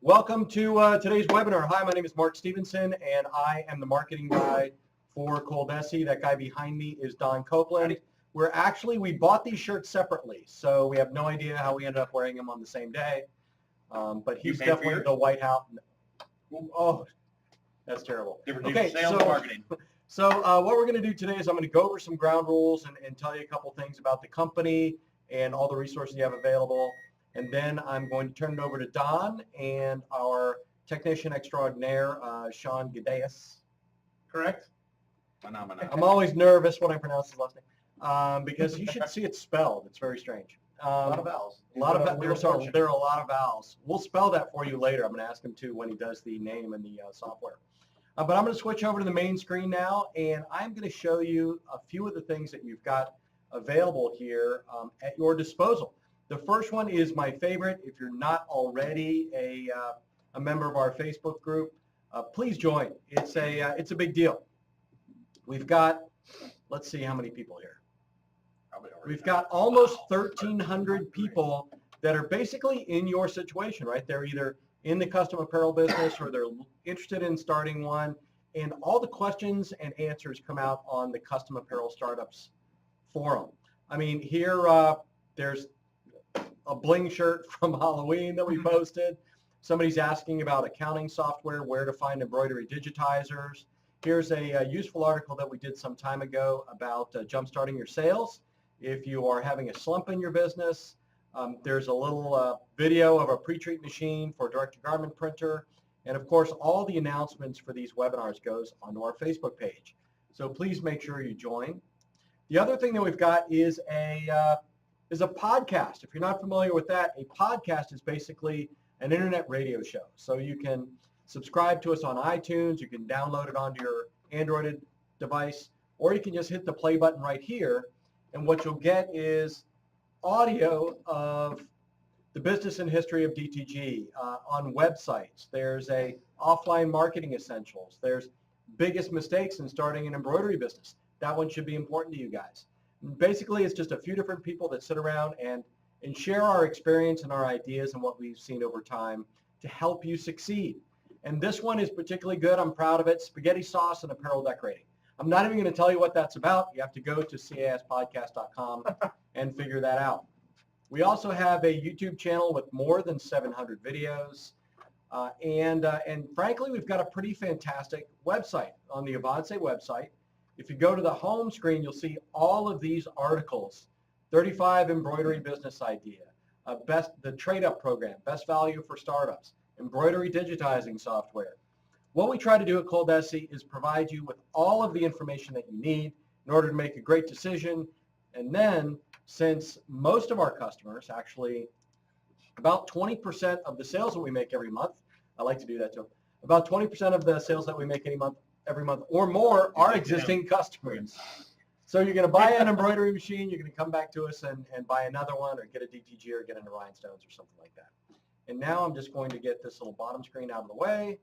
Welcome to today's webinar. Hi, my name is Mark Stevenson, and I am the marketing guy for Coldesi. That guy behind me is Don Copeland. We bought these shirts separately, so we have no idea how we ended up wearing them on the same day. But he's definitely the White House. Oh, that's terrible. Okay, sales and marketing. So what we're going to do today is I'm going to go over some ground rules and tell you a couple things about the company and all the resources you have available. And then I'm going to turn it over to Don and our technician extraordinaire, Sean Gideas. Correct? I'm always nervous when I pronounce his last name because you should see it spelled. It's very strange. A lot of vowels. There are a lot of vowels. We'll spell that for you later. I'm going to ask him to when he does the name and the software. But I'm going to switch over to the main screen now, and I'm going to show you a few of the things that you've got available here at your disposal. The first one is my favorite. If you're not already a member of our Facebook group, please join. It's a big deal. We've got, let's see how many people here. We've got almost 1,300 people that are basically in your situation, right? They're either in the custom apparel business or they're interested in starting one. And all the questions and answers come out on the Custom Apparel Startups forum. I mean, here there's a bling shirt from Halloween that we posted. Somebody's asking about accounting software, where to find embroidery digitizers. Here's a useful article that we did some time ago about jump-starting your sales. If you are having a slump in your business, there's a little video of a pre-treat machine for direct-to-garment printer. And of course, all the announcements for these webinars goes onto our Facebook page. So please make sure you join. The other thing that we've got is a podcast. If you're not familiar with that, a podcast is basically an internet radio show. So you can subscribe to us on iTunes, you can download it onto your Android device, or you can just hit the play button right here, and what you'll get is audio of the business and history of DTG on websites. There's a offline marketing essentials. There's biggest mistakes in starting an embroidery business. That one should be important to you guys. Basically, it's just a few different people that sit around and share our experience and our ideas and what we've seen over time to help you succeed. And this one is particularly good. I'm proud of it. Spaghetti sauce and apparel decorating. I'm not even going to tell you what that's about. You have to go to caspodcast.com and figure that out. We also have a YouTube channel with more than 700 videos. And frankly, we've got a pretty fantastic website on the Avancé website. If you go to the home screen, you'll see all of these articles. 35 embroidery business idea, the trade-up program, best value for startups, embroidery digitizing software. What we try to do at Coldesi is provide you with all of the information that you need in order to make a great decision. And then, since most of our customers, actually about 20% of the sales that we make every month, I like to do that too, about 20% of the sales that we make every month or more are existing customers. So you're going to buy an embroidery machine, you're going to come back to us and buy another one or get a DTG or get into rhinestones or something like that. And now I'm just going to get this little bottom screen out of the way.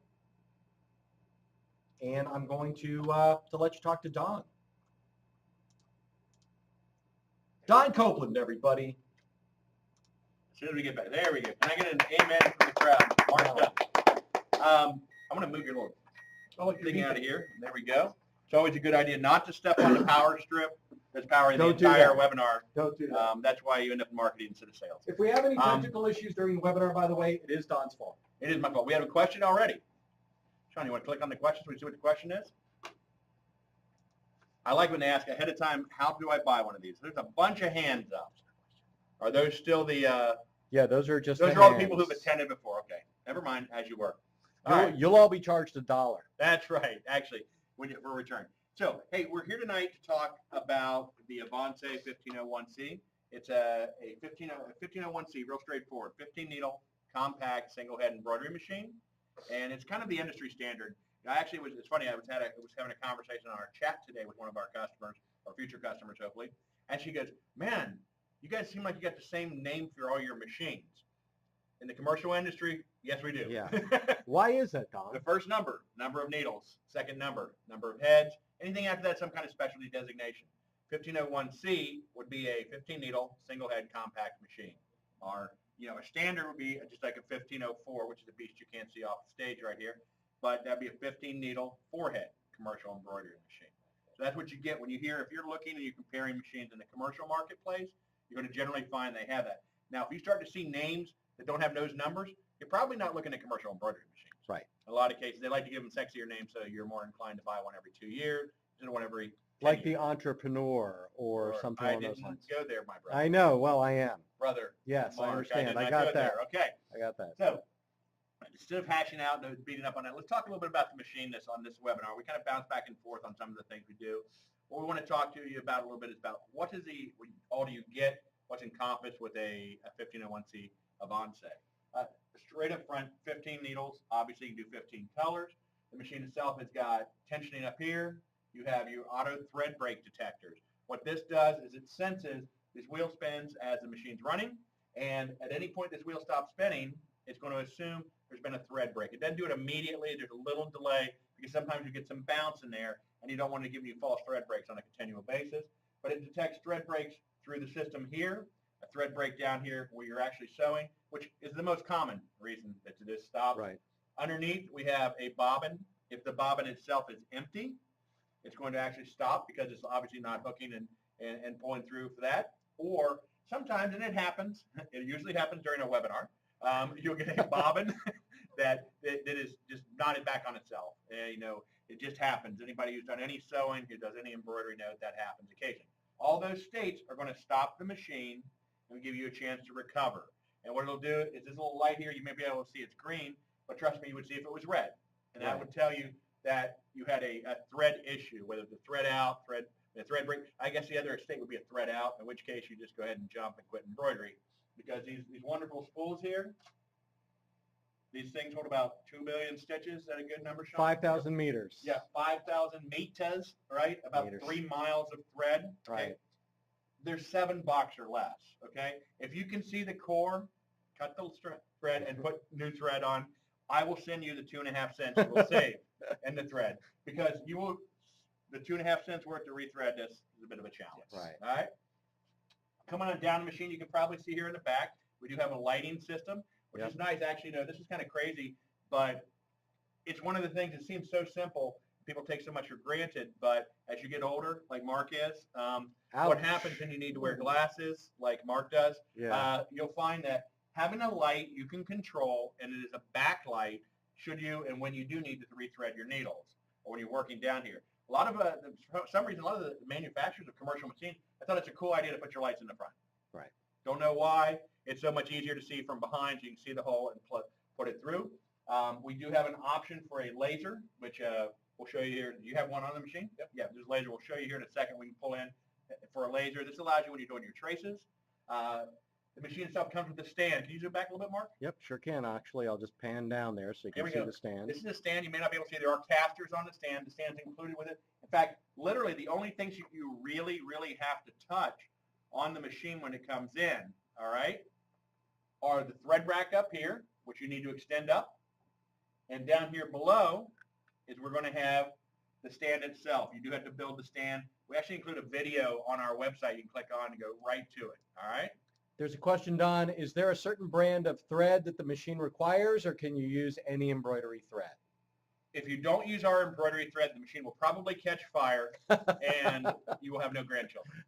And I'm going to let you talk to Don. Don Copeland, everybody. As soon as we get back, there we go. Can I get an amen from the crowd? Mark's done. I'm going to move your little thing out of here. There we go. It's always a good idea not to step on the power strip that's powering the entire webinar. Don't do that. That's why you end up in marketing instead of sales. If we have any technical issues during the webinar, by the way, it is Don's fault. It is my fault. We have a question already. Sean, you want to click on the question so we see what the question is? I like when they ask ahead of time, how do I buy one of these? There's a bunch of hands up. Are those still the... yeah, those are just those are all the people who've attended before. Okay. Never mind, as you were. You'll all be charged $1. That's right, actually, for return. So, hey, we're here tonight to talk about the Avancé 1501C. It's a 1501C, real straightforward, 15-needle, compact, single-head embroidery machine. And it's kind of the industry standard. It's funny, I was having a conversation on our chat today with one of our customers, or future customers, hopefully. And she goes, man, you guys seem like you got the same name for all your machines. In the commercial industry, yes, we do. Yeah. Why is that, Don? The first number of needles. Second number of heads. Anything after that, some kind of specialty designation. 1501C would be a 15-needle, single-head compact machine. Our A standard would be just like a 1504, which is a beast you can't see off the stage right here, but that'd be a 15 needle forehead commercial embroidery machine. So that's what you get when you hear, if you're looking and you're comparing machines in the commercial marketplace, you're going to generally find they have that. Now, if you start to see names that don't have those numbers, you're probably not looking at commercial embroidery machines. Right. In a lot of cases, they like to give them sexier names, so you're more inclined to buy one every 2 years instead of one every 10 Like years. the Entrepreneur or something along those lines. I didn't go there, my brother. I know. Well, I am. Brother. Yes, Mark, I understand. I I got go that. there. Okay. I got that. So instead of hashing out and beating up on that, let's talk a little bit about the machine that's on this webinar. We kind of bounce back and forth on some of the things we do. What we want to talk to you about a little bit is about what all do you get, what's encompassed with a 1501C Avancé. Straight up front, 15 needles. Obviously, you can do 15 colors. The machine itself has got tensioning up here. You have your auto thread break detectors. What this does is it senses this wheel spins as the machine's running, and at any point this wheel stops spinning, it's going to assume there's been a thread break. It doesn't do it immediately. There's a little delay because sometimes you get some bounce in there, and you don't want to give you false thread breaks on a continual basis. But it detects thread breaks through the system here, a thread break down here where you're actually sewing, which is the most common reason that this stops. Right. Underneath, we have a bobbin. If the bobbin itself is empty, it's going to actually stop because it's obviously not hooking and pulling through for that. Or sometimes, and it happens, it usually happens during a webinar, you'll get a bobbin that is just knotted back on itself. It just happens. Anybody who's done any sewing, who does any embroidery knows that happens occasionally. All those states are going to stop the machine and give you a chance to recover. And what it'll do is this little light here, you may be able to see it's green, but trust me, you would see if it was red. And that would tell you that you had a thread issue, whether it's a thread out, the thread break. I guess the other state would be a thread out, in which case you just go ahead and jump and quit embroidery. Because these wonderful spools here, these things hold about 2 billion stitches. Is that a good number, Sean? 5,000 meters. Yeah, 5,000 meters, right? About Meters. 3 miles of thread. Okay? Right. There's 7 bucks or less, okay? If you can see the core, cut the thread and put new thread on. I will send you the 2.5 cents you will save in the thread because the 2.5 cents worth to rethread this is a bit of a challenge. Right. All right. Coming on down the machine, you can probably see here in the back, we do have a lighting system, which is nice. Actually, this is kind of crazy, but it's one of the things that seems so simple. People take so much for granted, but as you get older, like Mark is, what happens when you need to wear glasses, like Mark does, you'll find that having a light you can control, and it is a backlight should you and when you do need to rethread your needles or when you're working down here. A lot of, for some reason, a lot of the manufacturers of commercial machines, I thought it's a cool idea to put your lights in the front. Right. Don't know why. It's so much easier to see from behind, so you can see the hole and put it through. We do have an option for a laser, which we'll show you here. Do you have one on the machine? Yep. Yeah, there's a laser. We'll show you here in a second. We can pull in for a laser. This allows you when you're doing your traces. The machine itself comes with a stand. Can you zoom back a little bit, Mark? Yep, sure can. Actually, I'll just pan down there so you can see the stand. This is a stand. You may not be able to see. There are casters on the stand. The stand's included with it. In fact, literally the only things you really, really have to touch on the machine when it comes in, all right, are the thread rack up here, which you need to extend up. And down here below is we're going to have the stand itself. You do have to build the stand. We actually include a video on our website. You can click on and go right to it, all right? There's a question, Don. Is there a certain brand of thread that the machine requires, or can you use any embroidery thread? If you don't use our embroidery thread, the machine will probably catch fire, and you will have no grandchildren.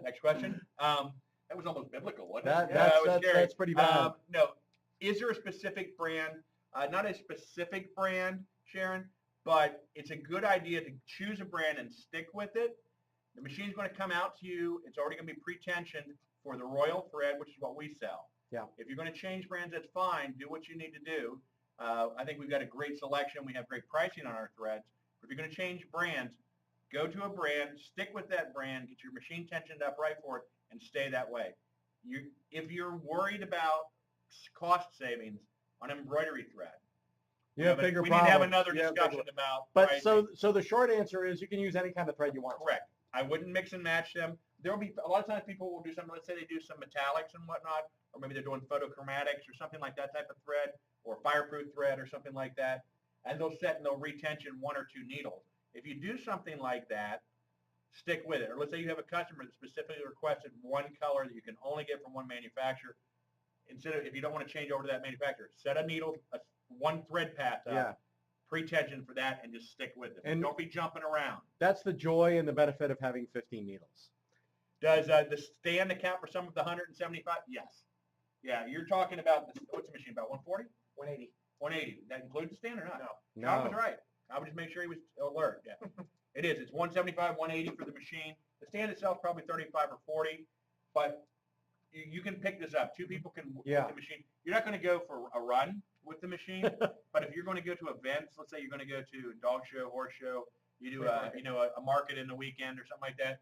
Next question. That was almost biblical, wasn't it? That's pretty bad. No. Is there a specific brand? Not a specific brand, Sharon, but it's a good idea to choose a brand and stick with it. The machine's going to come out to you. It's already going to be pre-tensioned for the royal thread, which is what we sell. Yeah. If you're going to change brands, that's fine. Do what you need to do. I think we've got a great selection. We have great pricing on our threads. But if you're going to change brands, go to a brand, stick with that brand, get your machine tensioned up right for it, and stay that way. If you're worried about cost savings on embroidery thread, we need to have another discussion about pricing. So the short answer is you can use any kind of thread you want. Correct. I wouldn't mix and match them. There will be a lot of times people will do something. Let's say they do some metallics and whatnot, or maybe they're doing photochromatics or something like that type of thread, or fireproof thread or something like that, and they'll set and they'll retension 1 or 2 needles. If you do something like that, stick with it. Or let's say you have a customer that specifically requested one color that you can only get from one manufacturer. instead of, if you don't want to change over to that manufacturer, set a needle, one thread path up, Yeah. pre-tension for that, and just stick with it. And don't be jumping around. That's the joy and the benefit of having 15 needles. Does the stand account for some of the 175? Yes. Yeah, you're talking about, what's the machine, about 140? 180. 180. That includes the stand or not? No. John was right. I would just make sure he was alert. Yeah. It is. It's 175, 180 for the machine. The stand itself probably 35 or 40, but you can pick this up. Two people can work the machine. You're not going to go for a run with the machine, but if you're going to go to events, let's say you're going to go to a dog show, horse show, you do a market in the weekend or something like that.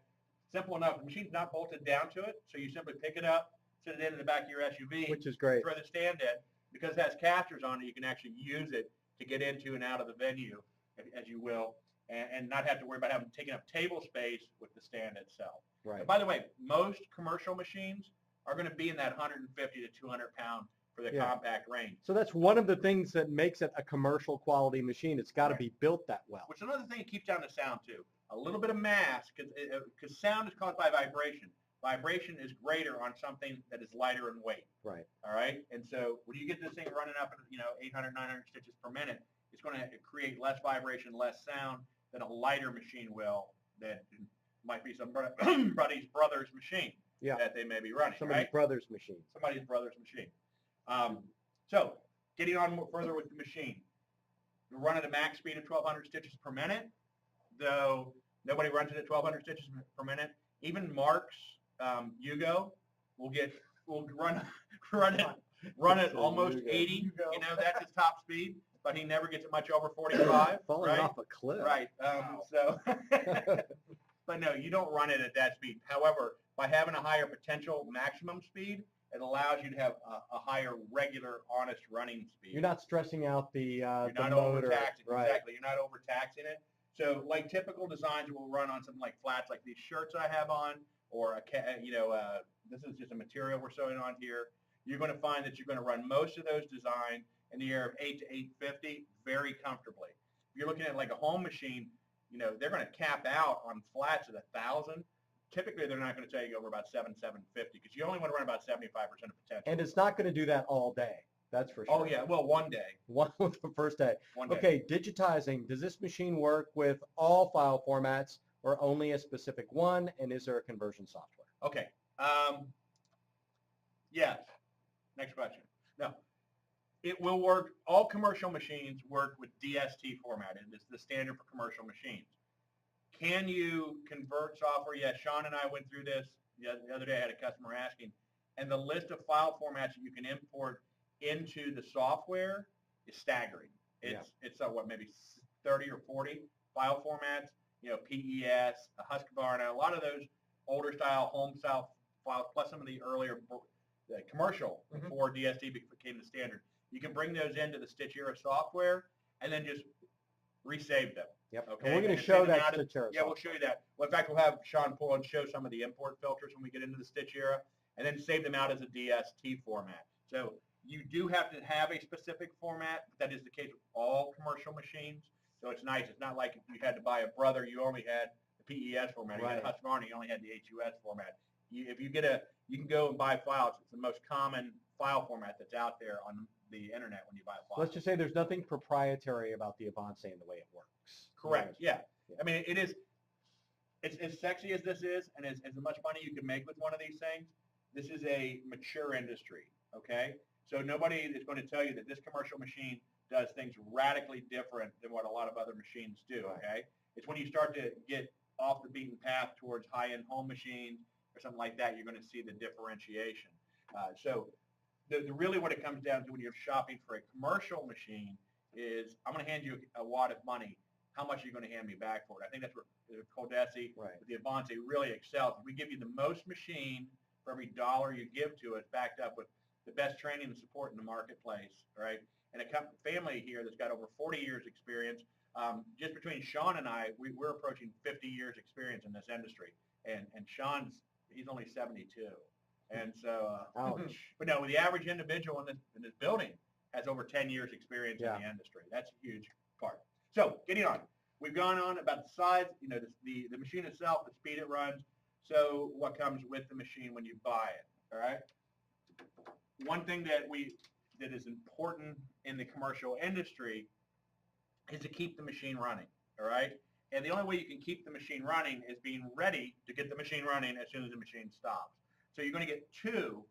Simple enough. The machine's not bolted down to it, so you simply pick it up, sit it in the back of your SUV, which is great. Throw the stand in. Because it has casters on it, you can actually use it to get into and out of the venue, as you will, and not have to worry about having taken up table space with the stand itself. Right. And by the way, most commercial machines are going to be in that 150 to 200 pound for the compact range. So that's one of the things that makes it a commercial quality machine. It's got to be built that well. Which is another thing that keeps down the sound too. A little bit of mass, because sound is caused by vibration. Vibration is greater on something that is lighter in weight. Right. All right. And so when you get this thing running up at 800, 900 stitches per minute, it's going to create less vibration, less sound than a lighter machine will. That might be somebody's brother's machine that they may be running. Somebody's brother's machine. Somebody's brother's machine. So getting on further with the machine, we're running a max speed of 1,200 stitches per minute, though nobody runs it at 1,200 stitches per minute. Even Mark's Hugo will run it almost 80. That's his top speed, but he never gets it much over 45. Falling off a cliff. Right. But no, you don't run it at that speed. However, by having a higher potential maximum speed, it allows you to have a higher regular, honest running speed. You're not stressing out the You're not motor. overtaxing. Right. Exactly. You're not overtaxing it. So like typical designs will run on something like flats like these shirts I have on, or this is just a material we're sewing on here. You're going to find that you're going to run most of those designs in the air of 8 to 850 very comfortably. If you're looking at like a home machine, they're going to cap out on flats at 1,000. Typically, they're not going to tell you go over about 750 because you only want to run about 75% of potential. And it's not going to do that all day. That's for sure. Oh, yeah. Well, one day. The first day. One day. Okay, digitizing. Does this machine work with all file formats or only a specific one? And is there a conversion software? Okay. Yes. Next question. No. It will work. All commercial machines work with DST format. It's the standard for commercial machines. Can you convert software? Yes. Sean and I went through this the other day. I had a customer asking. And the list of file formats that you can import into the software is staggering. It's maybe 30 or 40 file formats, PES, Husqvarna, a lot of those older style, home style files, plus some of the earlier commercial before DST became the standard. You can bring those into the Stitchier software and then just resave them. Yep. Okay. And we're going to show that Stitchier. Yeah, we'll show you that. Well, in fact, we'll have Sean pull and show some of the import filters when we get into the Stitchier, and then save them out as a DST format. So you do have to have a specific format. That is the case with all commercial machines. So it's nice. It's not like if you had to buy a Brother, you only had the PES format. Right. You had a Husqvarna, you only had the HUS format. You can go and buy files. It's the most common file format that's out there on the internet when you buy a file. Let's just say there's nothing proprietary about the Avancé and the way it works. Correct. Yeah. I mean, it is. It's as sexy as this is, and as much money you can make with one of these things. This is a mature industry. Okay. So nobody is going to tell you that this commercial machine does things radically different than what a lot of other machines do. Okay. It's when you start to get off the beaten path towards high-end home machines or something like that, you're going to see the differentiation. So really what it comes down to when you're shopping for a commercial machine is I'm going to hand you a wad of money. How much are you going to hand me back for it? I think that's where Coldesi, with the Avancé, really excels. We give you the most machine for every dollar you give to it, backed up with the best training and support in the marketplace, right? And a family here that's got over 40 years experience. Just between Sean and I, we're approaching 50 years experience in this industry. And he's only 72. And so, but no, the average individual in this building has over 10 years experience in the industry. That's a huge part. So getting on, we've gone on about the size, the machine itself, the speed it runs. So what comes with the machine when you buy it, all right? one thing that is important in the commercial industry is to keep the machine running, all right? And the only way you can keep the machine running is being ready to get the machine running as soon as the machine stops. So you're going to get 2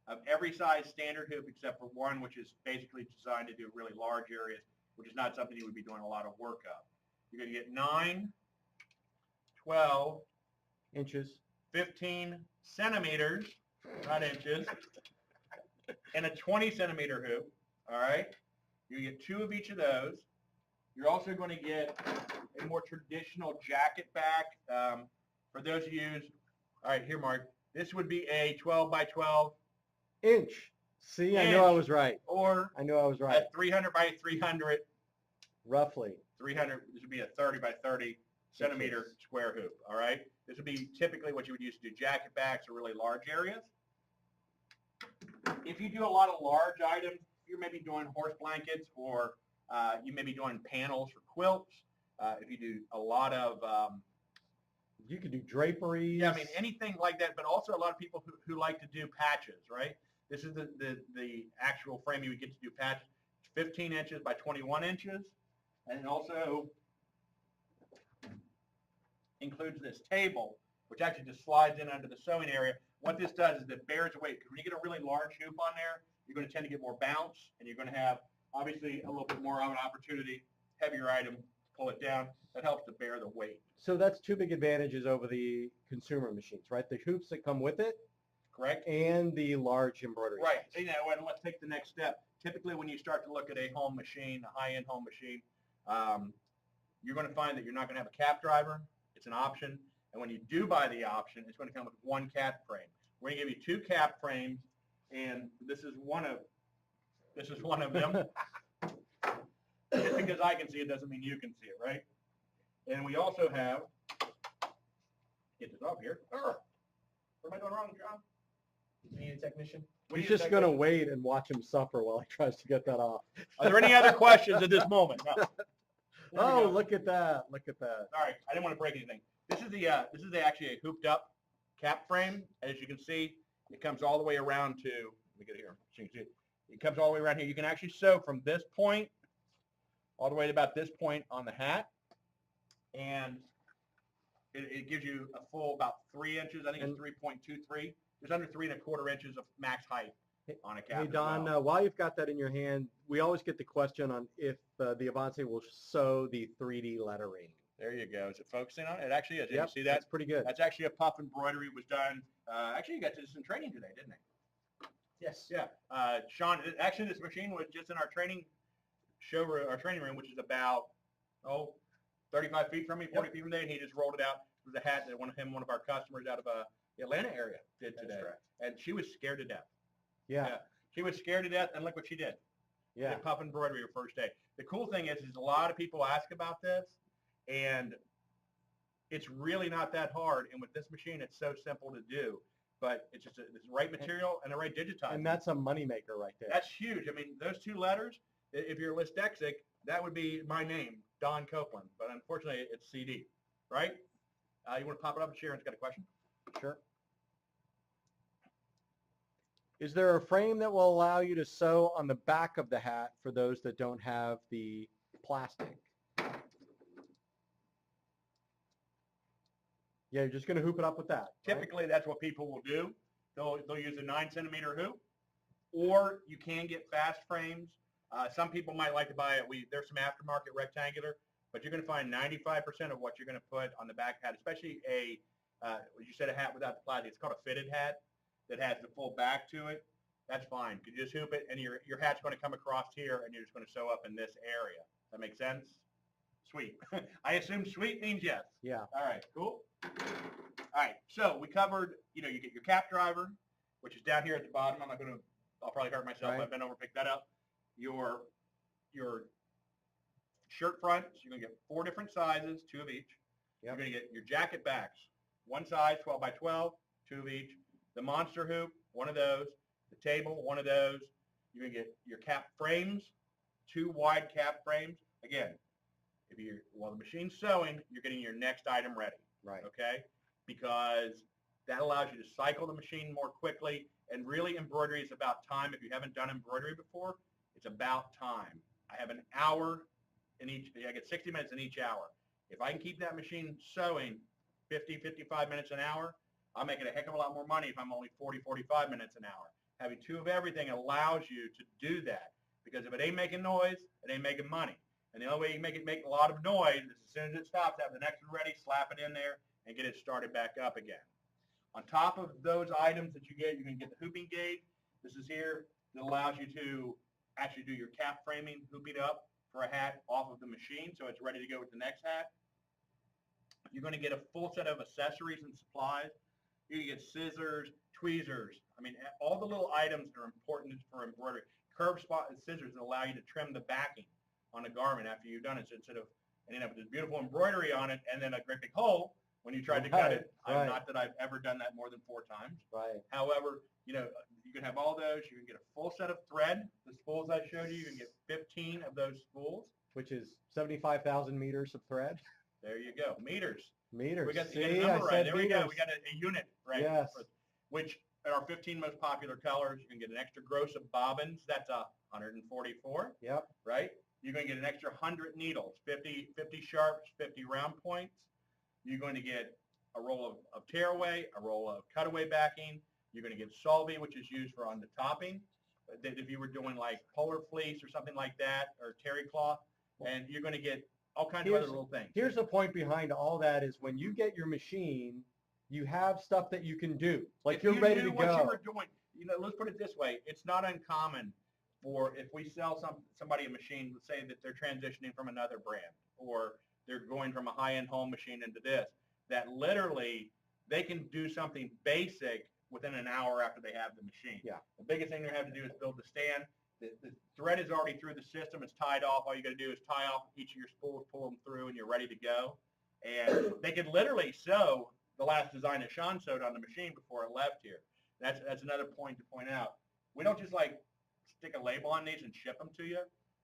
of every size standard hoop except for one, which is basically designed to do really large areas, which is not something you would be doing a lot of work of. You're going to get 9, 12 inches, 15 centimeters, not inches, and a 20 centimeter hoop, all right? You get 2 of each of those. You're also going to get a more traditional jacket back. For those of you, all right, here, Mark, this would be a 12 by 12 inch. See, I knew I was right. Or I knew I was right. A 300 by 300. Roughly. 300, this would be a 30 by 30 centimeter square hoop, all right? This would be typically what you would use to do jacket backs or really large areas. If you do a lot of large items, you're maybe doing horse blankets, or you may be doing panels for quilts. If you do a lot of... you could do draperies. Yeah, I mean, anything like that, but also a lot of people who like to do patches, right? This is the actual frame you would get to do patches. 15 inches by 21 inches. And it also includes this table, which actually just slides in under the sewing area. What this does is it bears weight, because when you get a really large hoop on there, you're going to tend to get more bounce, and you're going to have, obviously, a little bit more of an opportunity, heavier item, pull it down. That helps to bear the weight. So that's 2 big advantages over the consumer machines, right? The hoops that come with it. Correct. And the large embroidery. Right. You know, and let's take the next step. Typically, when you start to look at a home machine, a high-end home machine, you're going to find that you're not going to have a cap driver. It's an option. And when you do buy the option, it's going to come with 1 cap frame. We're going to give you 2 cap frames, and this is one of them. Just because I can see it doesn't mean you can see it, right? And we also have, get this off here. What am I doing wrong, John? You need a technician? We're just going to wait and watch him suffer while he tries to get that off. Are there any other questions at this moment? No. Oh, look at that. Look at that. All right. I didn't want to break anything. This is actually a hooped up cap frame. As you can see, it comes all the way around to, let me get it here so you can see it. It comes all the way around here. You can actually sew from this point all the way to about this point on the hat. And it gives you a full about 3 inches. I think it's 3.23. There's under 3 1/4 inches of max height on a cap. Hey, Don, while you've got that in your hand, we always get the question on if the Avancé will sew the 3D lettering. There you go. Is it focusing on it? It actually is. Yep, you see that? that's pretty good. That's actually a puff embroidery. It was done. Actually, you got to do some training today, didn't they? Yes. Yeah. Sean, actually, this machine was just in our training showroom, our training room, which is about 35 feet from me, 40 feet from there, and he just rolled it out. It was a hat that one of our customers out of the Atlanta area did today. That's correct. And she was scared to death. Yeah. She was scared to death, and look what she did. Yeah. Did puff embroidery her first day. The cool thing is a lot of people ask about this, and it's really not that hard. And with this machine, it's so simple to do. But it's just the right material and the right digitizing. And that's a moneymaker right there. That's huge. I mean, those 2 letters, if you're dyslexic, that would be my name, Don Copeland. But unfortunately, it's CD, right? You want to pop it up? Sharon's got a question. Sure. Is there a frame that will allow you to sew on the back of the hat for those that don't have the plastic? Yeah, you're just going to hoop it up with that. Typically, that's what people will do. They'll use a 9 centimeter hoop, or you can get fast frames. Some people might like to buy it. There's some aftermarket rectangular, but you're going to find 95% of what you're going to put on the back hat, especially you said a hat without the plastic. It's called a fitted hat that has the full back to it. That's fine. You just hoop it, and your hat's going to come across here, and you're just going to sew up in this area. That makes sense? Sweet. I assume sweet means yes. Yeah. All right, cool. All right, so we covered, you get your cap driver, which is down here at the bottom. I'll probably hurt myself if I bend over and pick that up. Your shirt fronts, you're going to get 4 different sizes, 2 of each. Yep. You're going to get your jacket backs, 1 size, 12 by 12, 2 of each. The monster hoop, 1 of those. The table, 1 of those. You're going to get your cap frames, 2 wide cap frames. Again, while the machine's sewing, you're getting your next item ready. Right. Okay? Because that allows you to cycle the machine more quickly, And really, embroidery is about time. If you haven't done embroidery before, it's about time. I have an hour in each, I get 60 minutes in each hour. If I can keep that machine sewing 50, 55 minutes an hour, I'm making a heck of a lot more money if I'm only 40, 45 minutes an hour. Having two of everything allows you to do that, because if it ain't making noise, it ain't making money. And the only way you can make a lot of noise is as soon as it stops, have the next one ready, slap it in there, and get it started back up again. On top of those items that you can get the hooping gauge. This is here that allows you to actually do your cap framing, hoop it up for a hat off of the machine so it's ready to go with the next hat. You're going to get a full set of accessories and supplies. You can get scissors, tweezers. I mean, all the little items that are important for embroidery. Curved spot scissors that allow you to trim the backing on a garment after you've done it, so instead of ending up with this beautiful embroidery on it and then a great big hole when you tried to cut it. Not that I've ever done that more than 4 times. Right. However, you can have all those. You can get a full set of thread. The spools I showed you can get 15 of those spools. Which is 75,000 meters of thread. There you go. Meters. Meters. We got a number right. There we go. We got a unit right. Yes. Which are our 15 most popular colors. You can get an extra gross of bobbins. That's 144. Yep. Right? You're going to get an extra 100 needles, 50 sharps, 50 round points. You're going to get a roll of tearaway, a roll of cutaway backing. You're going to get solvay, which is used for on the topping. If you were doing like polar fleece or something like that, or terry cloth, and you're going to get all kinds of other little things. Here's the point behind all that is when you get your machine, you have stuff that you can do. Like if you're ready to what go. You were doing, let's put it this way. It's not uncommon for if we sell somebody a machine, let's say that they're transitioning from another brand, or they're going from a high-end home machine into this, that literally they can do something basic within an hour after they have the machine. Yeah. The biggest thing they have to do is build the stand. The thread is already through the system. It's tied off. All you got to do is tie off each of your spools, pull them through, and you're ready to go. And they could literally sew the last design that Sean sewed on the machine before it left here. That's another point to point out. We don't just like stick a label on these and ship them to you.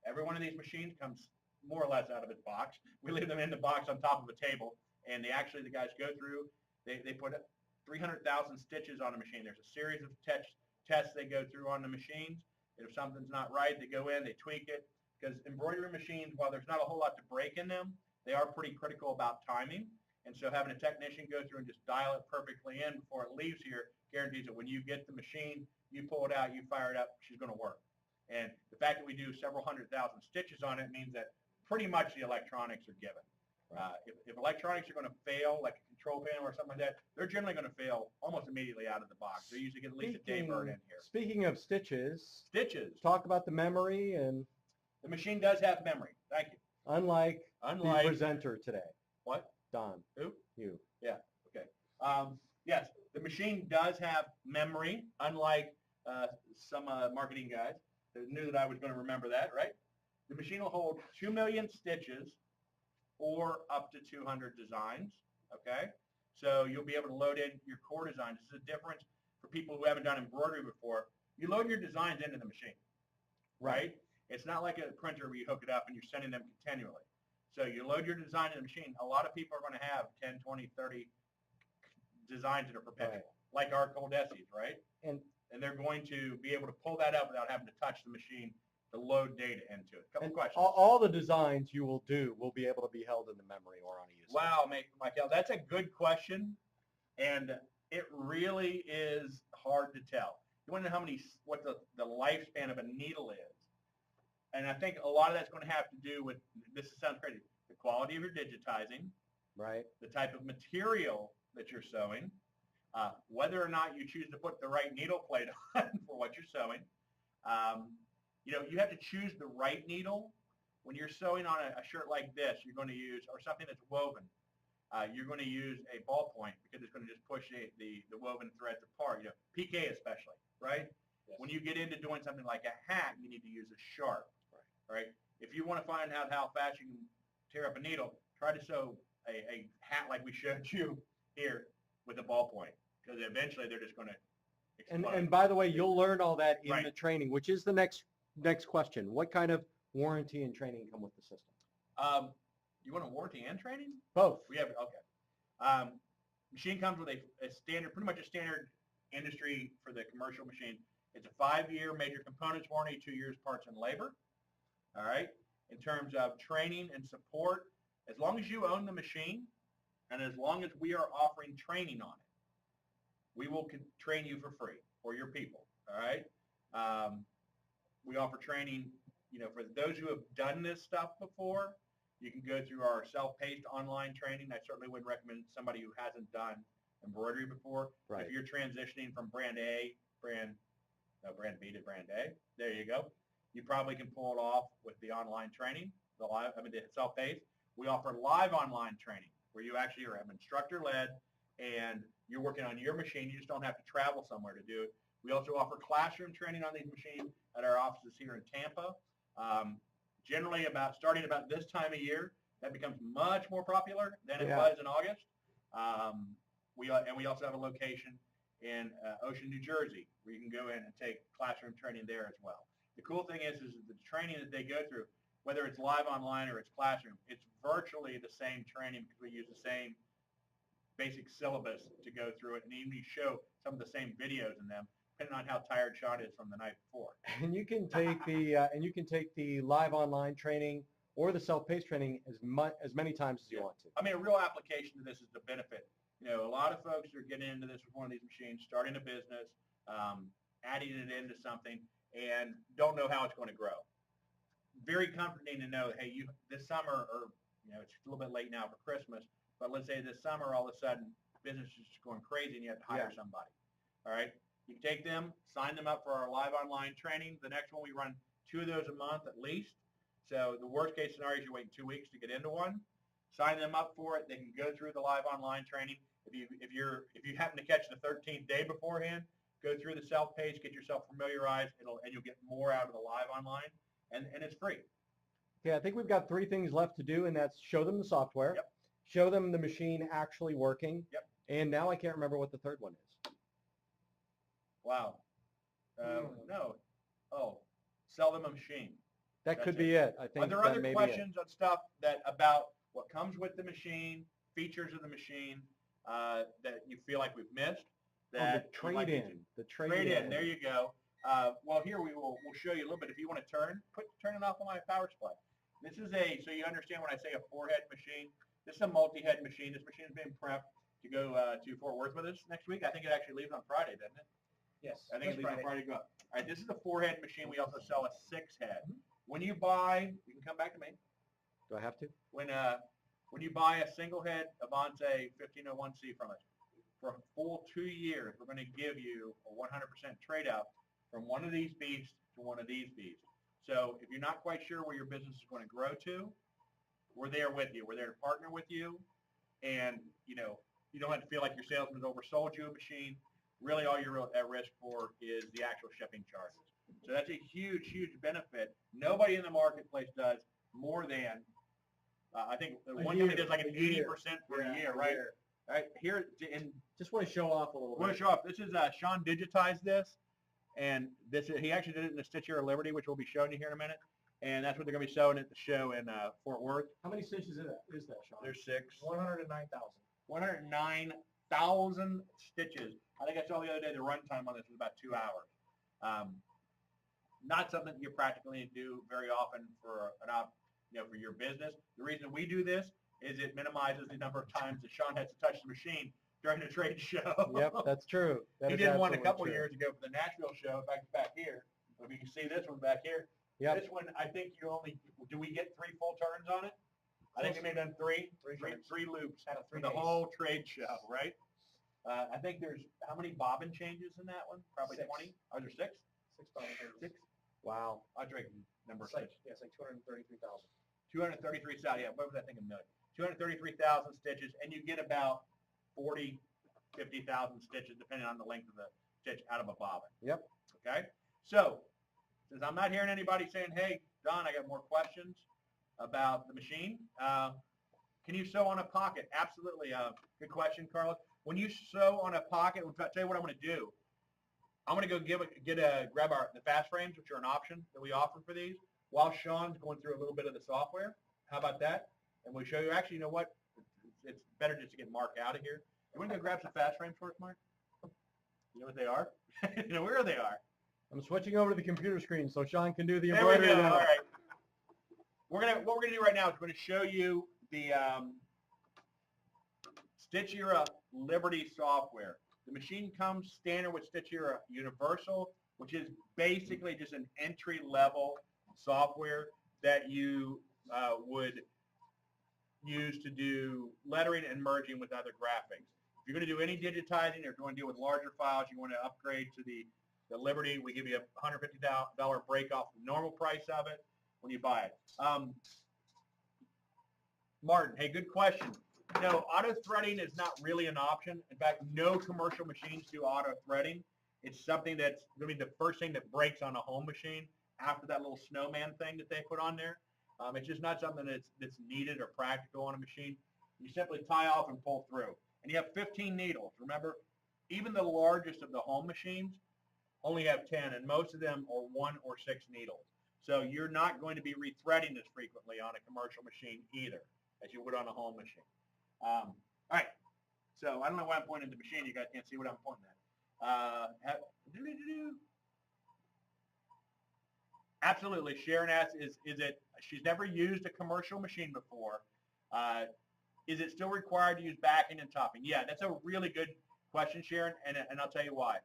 Every one of these machines comes more or less out of its box. We leave them in the box on top of a table, and the guys go through. They put 300,000 stitches on the machine. There's a series of tests they go through on the machines. If something's not right, they go in, they tweak it. Because embroidery machines, while there's not a whole lot to break in them, they are pretty critical about timing. And so having a technician go through and just dial it perfectly in before it leaves here guarantees that when you get the machine, you pull it out, you fire it up, she's going to work. And the fact that we do several 100,000 stitches on it means that pretty much the electronics are given. If electronics are going to fail, like a control panel or something like that, they're generally going to fail almost immediately out of the box. They usually get at least a day burn in here. Speaking of stitches. Stitches. Talk about the memory and. The machine does have memory. Thank you. Unlike the presenter today. What? Don. Who? You. Yeah. Okay. Yes, the machine does have memory, unlike some marketing guys that knew that I was going to remember that, right? The machine will hold 2 million stitches or up to 200 designs, okay? So you'll be able to load in your core designs. This is a difference for people who haven't done embroidery before. You load your designs into the machine, right? It's not like a printer where you hook it up and you're sending them continually. So you load your design in the machine. A lot of people are going to have 10, 20, 30 designs that are perpetual, like our Coldesis, right? And they're going to be able to pull that up without having to touch the machine to load data into it. Couple questions. All the designs you will do will be able to be held in the memory or on a USB. Wow, Michael, that's a good question, and it really is hard to tell. You want to know what the lifespan of a needle is, and I think a lot of that's going to have to do with, this sounds crazy, the quality of your digitizing, right? The type of material that you're sewing, whether or not you choose to put the right needle plate on for what you're sewing. You have to choose the right needle. When you're sewing on a shirt like this, you're going to use, or something that's woven, you're going to use a ballpoint because it's going to just push the woven threads apart, PK especially, right? Yes. When you get into doing something like a hat, you need to use a sharp, right? If you want to find out how fast you can tear up a needle, try to sew a hat like we showed you here with a ballpoint, because eventually they're just going to explode. And by the way, you'll learn all that in the training, which is the next question. What kind of warranty and training come with the system? You want a warranty and training? Both. We have, okay. Machine comes with a standard, pretty much a standard industry for the commercial machine. It's a 5-year major components warranty, 2 years parts and labor. All right. In terms of training and support, as long as you own the machine and as long as we are offering training on it, we will train you for free for your people. All right. We offer training, for those who have done this stuff before. You can go through our self-paced online training. I certainly wouldn't recommend somebody who hasn't done embroidery before. Right. If you're transitioning from brand B to brand A, there you go. You probably can pull it off with the online training, the self-paced. We offer live online training where you actually are instructor-led and you're working on your machine. You just don't have to travel somewhere to do it. We also offer classroom training on these machines at our offices here in Tampa. Generally starting about this time of year, that becomes much more popular than it was in August. We also have a location in Ocean, New Jersey, where you can go in and take classroom training there as well. The cool thing is the training that they go through, whether it's live online or it's classroom, it's virtually the same training because we use the same basic syllabus to go through it, and even you show some of the same videos in them, depending on how tired Sean is from the night before. And you can take the live online training or the self-paced training as many times as you want to. I mean, a real application to this is the benefit. A lot of folks are getting into this with one of these machines, starting a business, adding it into something, and don't know how it's going to grow. Very comforting to know, hey, this summer, or it's a little bit late now for Christmas, but let's say this summer, all of a sudden, business is just going crazy, and you have to hire somebody. All right, you take them, sign them up for our live online training. The next one, we run 2 of those a month at least. So the worst case scenario is you wait 2 weeks to get into one. Sign them up for it. They can go through the live online training. If you happen to catch the 13th day beforehand, go through the self-paced, get yourself familiarized, and you'll get more out of the live online, and it's free. Okay, I think we've got 3 things left to do, and that's show them the software, show them the machine actually working, and now I can't remember what the third one is. Wow. No. Oh, sell them a machine. That could be it. I think. Are there other questions on stuff about what comes with the machine, features of the machine that you feel like we've missed? The trade-in. The trade-in. There you go. Well, here we'll show you a little bit. If you want to turn it off on my power supply. This is so you understand when I say a 4-head machine. This is a multi-head machine. This machine has been prepped to go to Fort Worth with us next week. I think it actually leaves on Friday, doesn't it? Yes. I think it leaves on Friday to go. All right, this is a 4-head machine. We also sell a 6-head. When you buy, you can come back to me. Do I have to? When you buy a single head Avancé 1501C from us, for a full 2 years, we're going to give you a 100% trade out from one of these beasts to one of these beasts. So if you're not quite sure where your business is going to grow to, we're there with you. We're there to partner with you. And, you don't have to feel like your salesman's oversold you a machine. Really, all you're at risk for is the actual shipping charges. So that's a huge, huge benefit. Nobody in the marketplace does more than, I think one company does like an 80% per year, right? All right, here, Just want to show off a little want bit. to show off. This is Sean digitized this, and he actually did it in the Stitchier Liberty, which we'll be showing you here in a minute. And that's what they're going to be showing at the show in Fort Worth. How many stitches is that, Sean? There's 6. 109,000. 109,000 stitches. I think I saw the other day the runtime on this was about 2 hours. Not something that you practically do very often for for your business. The reason we do this is it minimizes the number of times that Sean has to touch the machine during the trade show. Yep, that's true. He did one a couple years ago for the Nashville show back here. If you can see this one back here. Yep. This one, I think do we get 3 full turns on it? I think we may have done three loops for the whole trade show, right? I think there's, how many bobbin changes in that one? Probably 6. 20. Are there 6? 6 bobbin changes. 6? Wow. I drink number It's like 6. 233,000. 233,000. Yeah, what was I thinking? Million. 233,000 stitches, and you get about 40, 50,000 stitches, depending on the length of the stitch, out of a bobbin. Yep. Okay. So, since I'm not hearing anybody saying, "Hey, Don, I got more questions about the machine," can you sew on a pocket? Absolutely. Good question, Carlos. When you sew on a pocket, I'll tell you what I'm going to do. I'm going to go grab the fast frames, which are an option that we offer for these, while Sean's going through a little bit of the software. How about that? And we'll show you. Actually, you know what? It's better just to get Mark out of here. You want to go grab some fast frames for us, Mark? You know what they are? You know where they are. I'm switching over to the computer screen so Sean can do the There we embroidery go. now. All right. What we're gonna do right now is we're gonna show you the Stitchier Liberty software. The machine comes standard with Stitchier Universal, which is basically just an entry-level software that you would use to do lettering and merging with other graphics. If you're going to do any digitizing or if you want to deal with larger files, you want to upgrade to the Liberty, we give you a $150 break off the normal price of it when you buy it. Martin, hey, good question. No, auto threading is not really an option. In fact, no commercial machines do auto threading. It's something that's going to be the first thing that breaks on a home machine after that little snowman thing that they put on there. It's just not something that's needed or practical on a machine. You simply tie off and pull through. And you have 15 needles. Remember, even the largest of the home machines only have 10, and most of them are 1 or 6 needles. So you're not going to be rethreading this frequently on a commercial machine either, as you would on a home machine. All right. So I don't know why I'm pointing at the machine. You guys can't see what I'm pointing at. Absolutely. Sharon asks, is it, she's never used a commercial machine before. Is it still required to use backing and topping? Yeah, that's a really good question, Sharon, and I'll tell you why.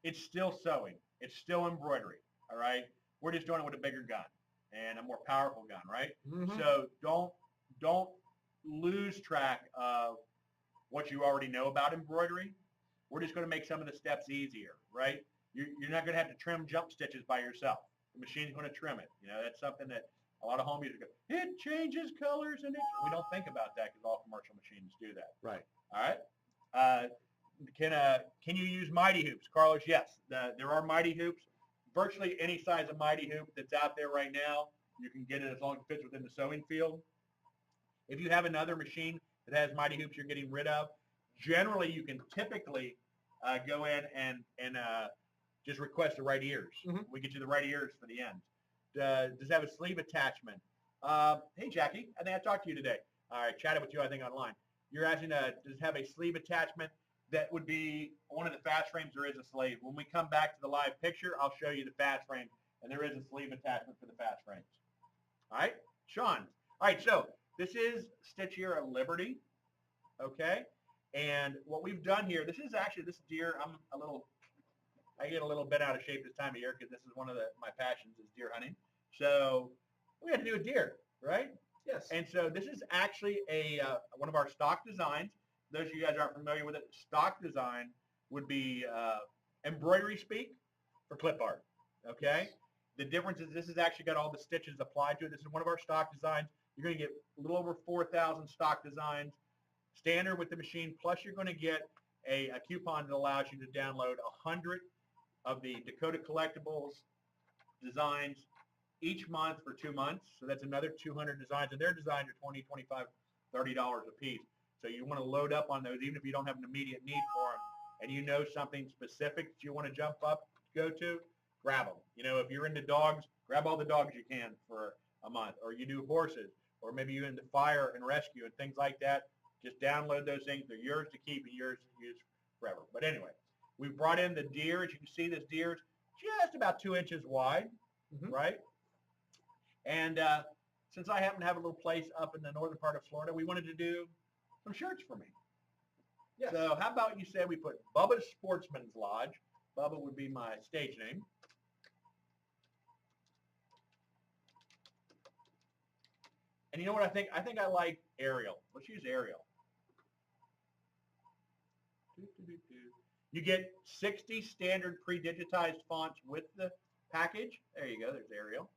It's still sewing. It's still embroidery, all right? We're just doing it with a bigger gun and a more powerful gun, right? Mm-hmm. So don't lose track of what you already know about embroidery. We're just going to make some of the steps easier, right? You're not going to have to trim jump stitches by yourself. The machine's going to trim it. You know, that's something that a lot of home users go, it changes colors, and we don't think about that because all commercial machines do that. Right. All right. Can you use mighty hoops? Carlos, yes. There are mighty hoops. Virtually any size of mighty hoop that's out there right now, you can get it as long as it fits within the sewing field. If you have another machine that has mighty hoops you're getting rid of, generally you can typically go in and just request the right ears. Mm-hmm. We get you the right ears for the end. Does it have a sleeve attachment? Hey, Jackie, I think I talked to you today. All right, chatted with you, I think, online. You're asking, does it have a sleeve attachment? That would be one of the fast frames. There is a sleeve. When we come back to the live picture, I'll show you the fast frame, and there is a sleeve attachment for the fast frames. All right, Sean. All right, so this is Stitchier Liberty, okay? And what we've done here, this is actually this deer. I get a little bit out of shape this time of year because this is one of my passions is deer hunting. So we had to do a deer, right? Yes. And so this is actually one of our stock designs. Those of you guys aren't familiar with it, stock design would be embroidery speak for clip art, okay? The difference is this has actually got all the stitches applied to it. This is one of our stock designs. You're going to get a little over 4,000 stock designs, standard with the machine, plus you're going to get a coupon that allows you to download 100 of the Dakota Collectibles designs each month for 2 months. So that's another 200 designs, and their designs are $20, $25, $30 a piece. So you want to load up on those, even if you don't have an immediate need for them, and you know something specific that you want to jump up, go to, grab them. You know, if you're into dogs, grab all the dogs you can for a month, or you do horses, or maybe you're into fire and rescue and things like that. Just download those things. They're yours to keep and yours to use forever. But anyway, we brought in the deer. As you can see, this deer is just about 2 inches wide, right? And since I happen to have a little place up in the northern part of Florida, we wanted to do some shirts for me. Yes. So how about you say we put Bubba's Sportsman's Lodge. Bubba would be my stage name. And you know what I think? I think I like Arial. Let's use Arial. You get 60 standard pre-digitized fonts with the package. There you go. There's Arial.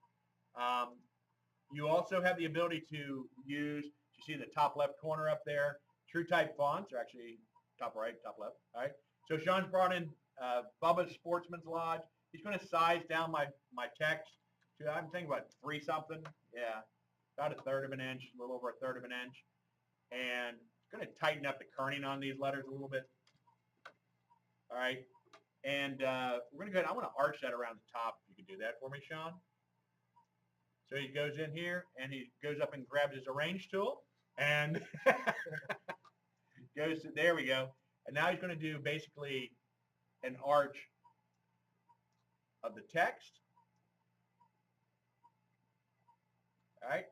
You also have the ability to use, you see the top left corner up there, true type fonts, or actually top right, top left. All right. So Sean's brought in Bubba's Sportsman's Lodge. He's going to size down my text to, I'm thinking about 3 something. Yeah. About 1/3 of an inch, a little over 1/3 of an inch. And it's going to tighten up the kerning on these letters a little bit. All right. And we're going to go ahead. I want to arch that around the top. If you could do that for me, Sean. So he goes in here and he goes up and grabs his arrange tool and goes to, there we go. And now he's going to do basically an arch of the text. All right.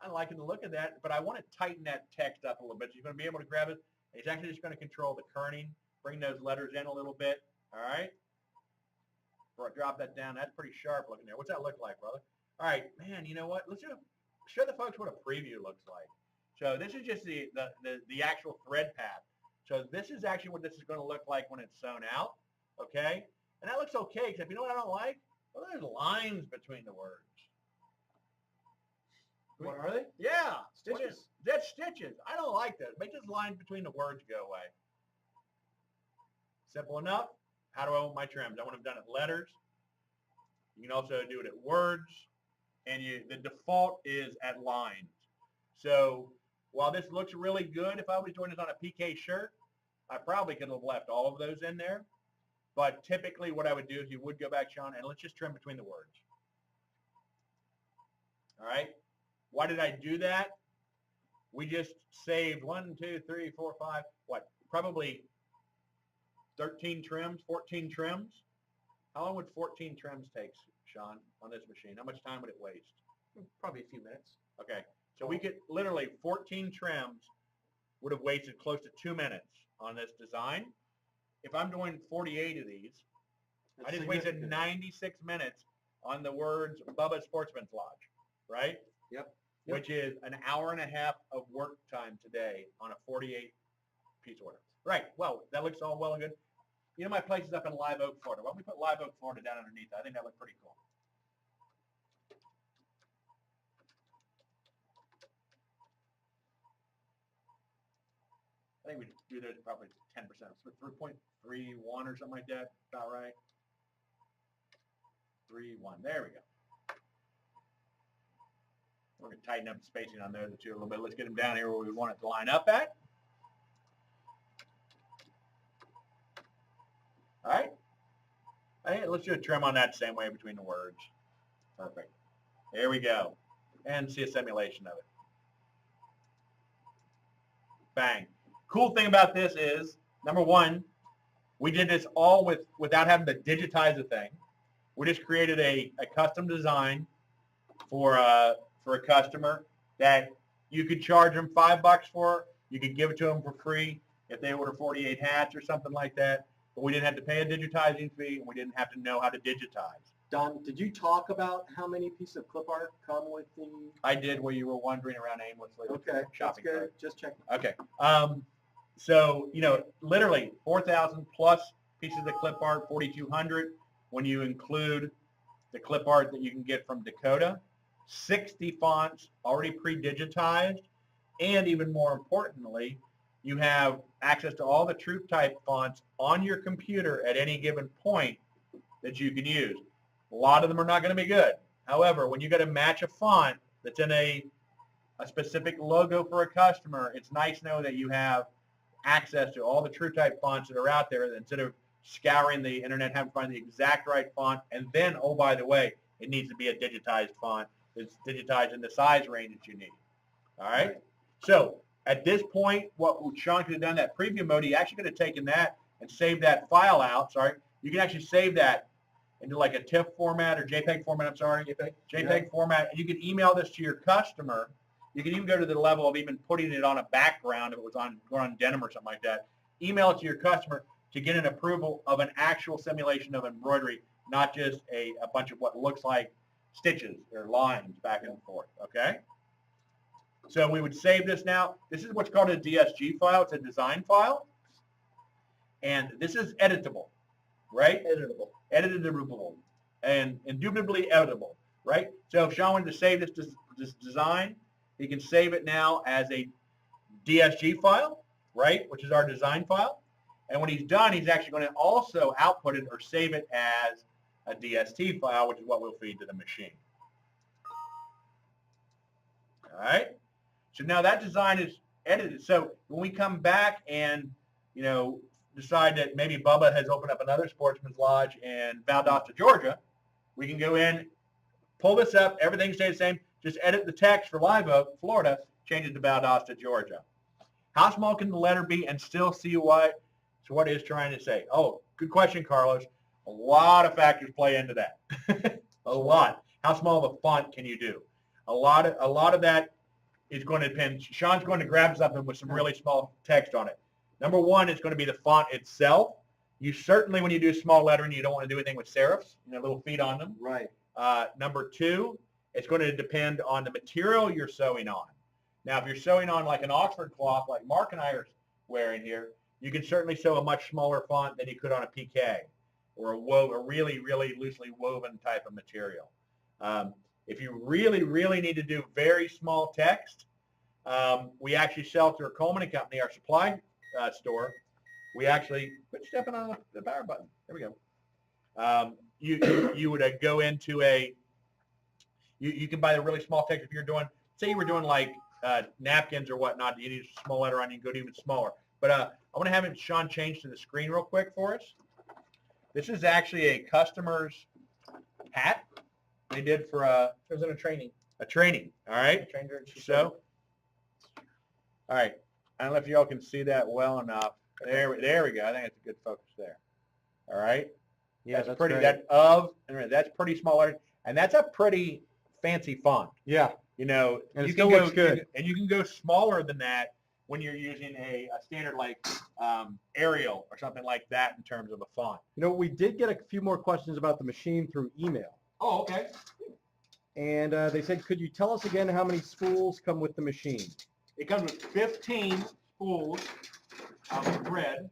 I like the look of that, but I want to tighten that text up a little bit. So you're going to be able to grab it. It's actually just going to control the kerning, bring those letters in a little bit. All right. Before I drop that down, that's pretty sharp looking there. What's that look like, brother? All right, man, you know what? Let's show the folks what a preview looks like. So this is just the actual thread path. So this is actually what this is going to look like when it's sewn out, okay? And that looks okay, except you know what I don't like? Well, there's lines between the words. What are they? Yeah. Stitches. That's stitches. I don't like that. Make those lines between the words go away. Simple enough. How do I want my trims? I want them done at letters. You can also do it at words. And the default is at lines. So while this looks really good, if I was doing this on a PK shirt, I probably could have left all of those in there. But typically what I would do is you would go back, Sean, and let's just trim between the words. All right. Why did I do that? We just saved 1, 2, 3, 4, 5, probably 13 trims, 14 trims. How long would 14 trims take, Sean, on this machine? How much time would it waste? Probably a few minutes. Okay. So we could literally 14 trims would have wasted close to 2 minutes on this design. If I'm doing 48 of these, I just wasted 96 minutes on the words Bubba Sportsman's Lodge, right? Yep. Which is an hour and a half of work time today on a 48 piece order. Right. Well, that looks all well and good. You know, my place is up in Live Oak, Florida. Why don't we put Live Oak, Florida down underneath that? I think that looks pretty cool. I think we do this probably 10%. So 3.31 or something like that. About right. 3.1. There we go. We're going to tighten up the spacing on there too a little bit. Let's get them down here where we want it to line up at. All right. Hey, let's do a trim on that same way between the words. Perfect. There we go. And see a simulation of it. Bang. Cool thing about this is, number one, we did this all without having to digitize a thing. We just created a custom design for a customer that you could charge them $5 for. You could give it to them for free if they order 48 hats or something like that. But we didn't have to pay a digitizing fee, and we didn't have to know how to digitize. Don, did you talk about how many pieces of clip art come with the... I did where you were wandering around aimlessly. Okay, shopping that's good. cart. Just checking. Okay. So, you know, literally 4,000 plus pieces of clip art, 4,200 when you include the clip art that you can get from Dakota, 60 fonts already pre-digitized, and even more importantly, you have access to all the troop type fonts on your computer at any given point that you can use. A lot of them are not going to be good. However, when you got to match a font that's in a specific logo for a customer, it's nice to know that you have access to all the true type fonts that are out there instead of scouring the internet, having to find the exact right font. And then, oh, by the way, it needs to be a digitized font that's digitized in the size range that you need. All right? So at this point, what Sean could have done, that preview mode, he actually could have taken that and saved that file out. Sorry. You can actually save that into like a TIFF format or JPEG format. I'm sorry. JPEG format. And you can email this to your customer. You can even go to the level of even putting it on a background if it was on denim or something like that. Email it to your customer to get an approval of an actual simulation of embroidery, not just a bunch of what looks like stitches or lines back and forth, okay? So we would save this now. This is what's called a DSG file. It's a design file. And this is editable, right? Editable. And indubitably editable, right? So if Sean wanted to save this design, he can save it now as a DSG file, right, which is our design file. And when he's done, he's actually going to also output it or save it as a DST file, which is what we'll feed to the machine. All right. So now that design is edited. So when we come back and, you know, decide that maybe Bubba has opened up another Sportsman's Lodge in Valdosta, Georgia, we can go in, pull this up, everything stays the same. Just edit the text for Live Oak, Florida, change it to Valdosta, Georgia. How small can the letter be and still see what it's trying to say? Oh, good question, Carlos. A lot of factors play into that. A lot. How small of a font can you do? A lot of that is going to depend. Sean's going to grab something with some really small text on it. Number one, it's going to be the font itself. You certainly, when you do small lettering, you don't want to do anything with serifs, little feet on them. Right. Number two, it's going to depend on the material you're sewing on. Now, if you're sewing on like an Oxford cloth, like Mark and I are wearing here, you can certainly sew a much smaller font than you could on a PK or a really, really loosely woven type of material. If you really, really need to do very small text, we actually sell through a Coleman & Company, our supply store. We actually, quit stepping on the power button. There we go. You would go into you can buy the really small text if you're doing, say you were doing like napkins or whatnot, you need a small letter on, you can go to even smaller. But I want to have Sean change to the screen real quick for us. This is actually a customer's hat they did for It was in a training. a training. All right. I trained her and she So, all right. I don't know if y'all can see that well enough. There we go. I think it's a good focus there. All right. Yeah, that's pretty. That's pretty small, and that's a pretty fancy font. Yeah. And it you still can looks good. And you can go smaller than that when you're using a standard like Arial or something like that in terms of a font. We did get a few more questions about the machine through email. Oh, okay. And they said, could you tell us again how many spools come with the machine? It comes with 15 spools of thread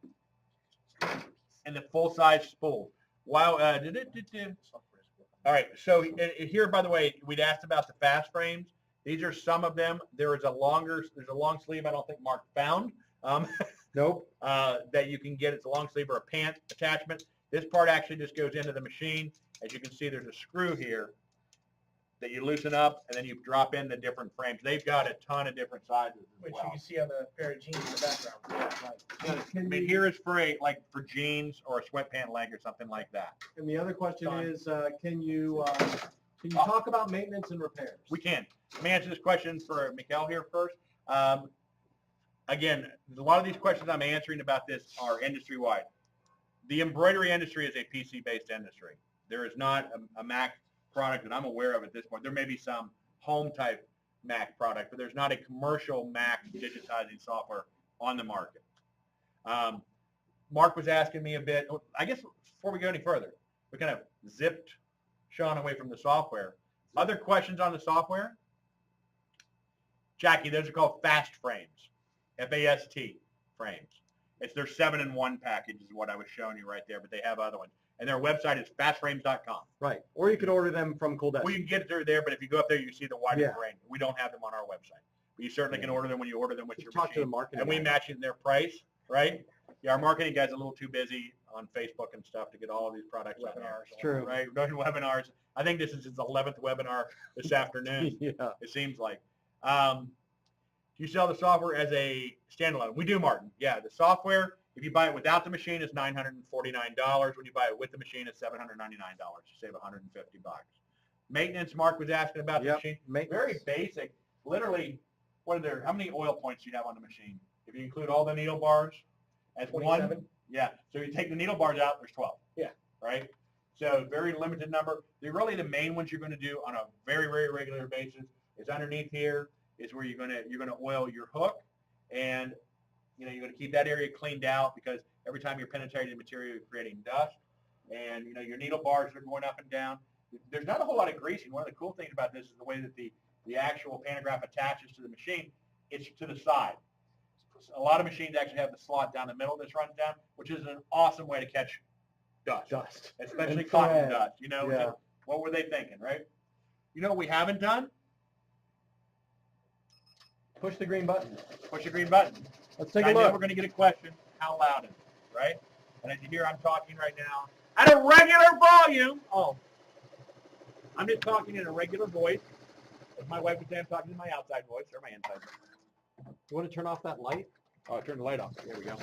and the full-size spool. Wow. All right. So here, by the way, we'd asked about the fast frames. These are some of them. There's a long sleeve. I don't think Mark found. Nope. That you can get. It's a long sleeve or a pant attachment. This part actually just goes into the machine. As you can see, there's a screw here that you loosen up, and then you drop in the different frames. They've got a ton of different sizes as which well. you can see on the pair of jeans in the background. Yeah, right. I mean, here is for jeans or a sweatpant leg or something like that. And the other question Done. is, can you talk about maintenance and repairs? We can. Let me answer this question for Mikkel here first. Again, a lot of these questions I'm answering about this are industry-wide. The embroidery industry is a PC-based industry. There is not a Mac product that I'm aware of at this point. There may be some home-type Mac product, but there's not a commercial Mac digitizing software on the market. Mark was asking me a bit, I guess before we go any further, we kind of zipped Sean away from the software. Other questions on the software? Jackie, those are called fast frames, F-A-S-T frames. It's their 7-in-1 package is what I was showing you right there, but they have other ones. And their website is fastframes.com. Right. Or you could order them from Coldesi. Well, you can get it through there, but if you go up there, you can see the wider Yeah. range. We don't have them on our website. But you certainly can order them when you order them with your Talk to the machine. marketing And we guy. match it in their price, right? Yeah, our marketing guy's a little too busy on Facebook and stuff to get all of these products up there. It's true. Right? We're doing webinars. I think this is his 11th webinar this afternoon. Yeah. It seems like. Do you sell the software as a standalone? We do, Martin. Yeah, the software, if you buy it without the machine, is $949. When you buy it with the machine, it's $799. You save $150. Maintenance, Mark was asking about the Yep. machine. Maintenance. Very basic. Literally, how many oil points do you have on the machine? If you include all the needle bars as 27. one, yeah. So you take the needle bars out, there's 12. Yeah. Right? So very limited number. The main ones you're going to do on a very, very regular basis is underneath here is where you're going to oil your hook, and you're going to keep that area cleaned out because every time you're penetrating material, you're creating dust, and your needle bars are going up and down. There's not a whole lot of greasing. One of the cool things about this is the way that the actual pantograph attaches to the machine. It's to the side. A lot of machines actually have the slot down the middle this runs down, which is an awesome way to catch dust, especially And cotton thread. dust. Yeah. What were they thinking, right? You know what we haven't done? Push the green button. Push the green button. Let's take I a know look. we're going to get a question. How loud is it, right? And as you hear, I'm talking right now at a regular volume. Oh, I'm just talking in a regular voice. As my wife would say, I'm talking in my outside voice or my inside voice. You want to turn off that light? Oh, I turned the light off. There we go.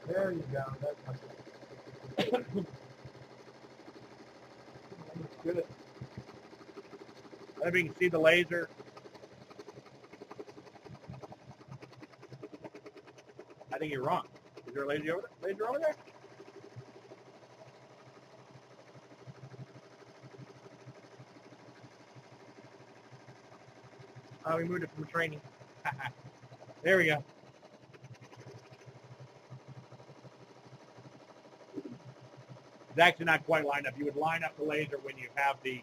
There you go. That's Good. If you can see the laser. I think you're wrong. Is there a laser over there? Laser over there? We moved it from training. There we go. It's actually not quite lined up. You would line up the laser when you have the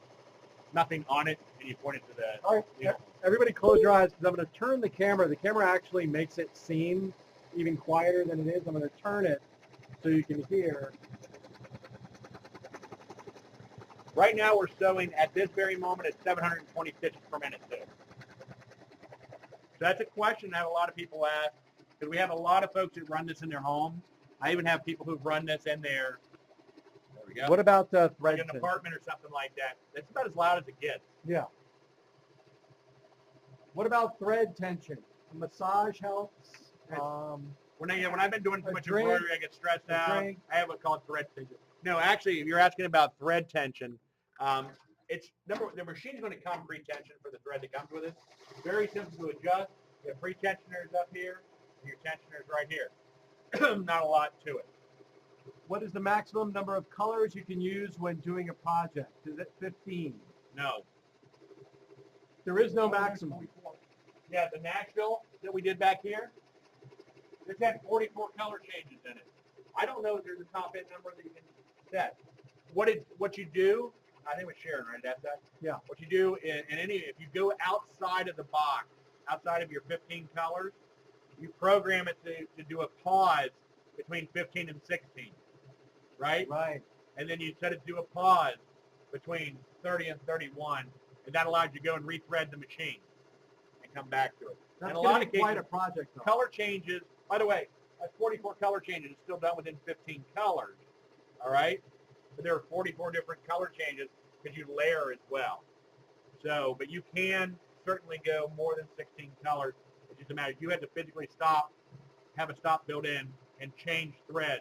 nothing on it and you point it to the. All right, everybody close your eyes because I'm going to turn the camera. The camera actually makes it seem even quieter than it is. I'm going to turn it so you can hear. Right now we're sewing at this very moment at 720 stitches per minute too. So that's a question that a lot of people ask because we have a lot of folks that run this in their home. I even have people who've run this in their, there we go, What about thread like an tension? apartment or something like that. That's about as loud as it gets. Yeah. What about thread tension? A massage helps. When I've been doing too A much drink, embroidery, I get stressed a out. drink. I have what's called thread tension. No, actually, if you're asking about thread tension, it's the machine's going to come pre-tension for the thread that comes with it. Very simple to adjust. You have pre-tensioners up here, and your tensioners right here. Not a lot to it. What is the maximum number of colors you can use when doing a project? Is it 15? No. There is no maximum. Yeah, the Nashville that we did back here, it's had 44 color changes in it. I don't know if there's a top end number that you can set. What you do, I think it was Sharon, right? That's that? Yeah. What you do if you go outside of the box, outside of your 15 colors, you program it to do a pause between 15 and 16, right? Right. And then you set it to do a pause between 30 and 31, and that allows you to go and rethread the machine and come back to it. That's and a lot of quite cases, a project, though. color changes, by the way, that's 44 color changes. It's still done within 15 colors, all right? But there are 44 different color changes because you layer as well. So, but you can certainly go more than 16 colors. It's just a matter. You have to physically stop, have a stop built in, and change thread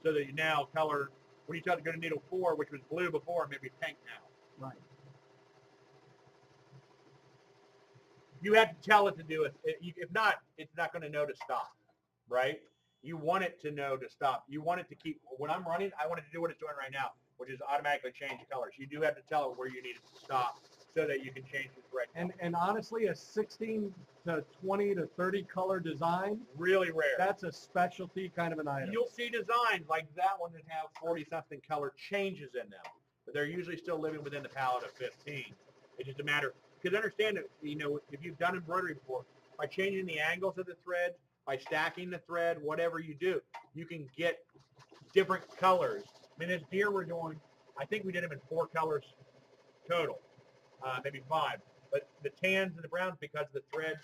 so that you now color, when you start to go to needle 4, which was blue before, maybe pink now. Right. You have to tell it to do it. If not, it's not going to know to stop, right? You want it to know to stop. You want it to keep, when I'm running, I want it to do what it's doing right now, which is automatically change colors. You do have to tell it where you need it to stop so that you can change the thread. And honestly, a 16 to 20 to 30 color design, Really rare. that's a specialty kind of an item. You'll see designs like that one that have 40-something color changes in them, but they're usually still living within the palette of 15. It's just a matter, because understand that, if you've done embroidery before, by changing the angles of the thread, by stacking the thread, whatever you do, you can get different colors. I mean, this deer we're doing, I think we did them in 4 colors total, maybe 5. But the tans and the browns, because the threads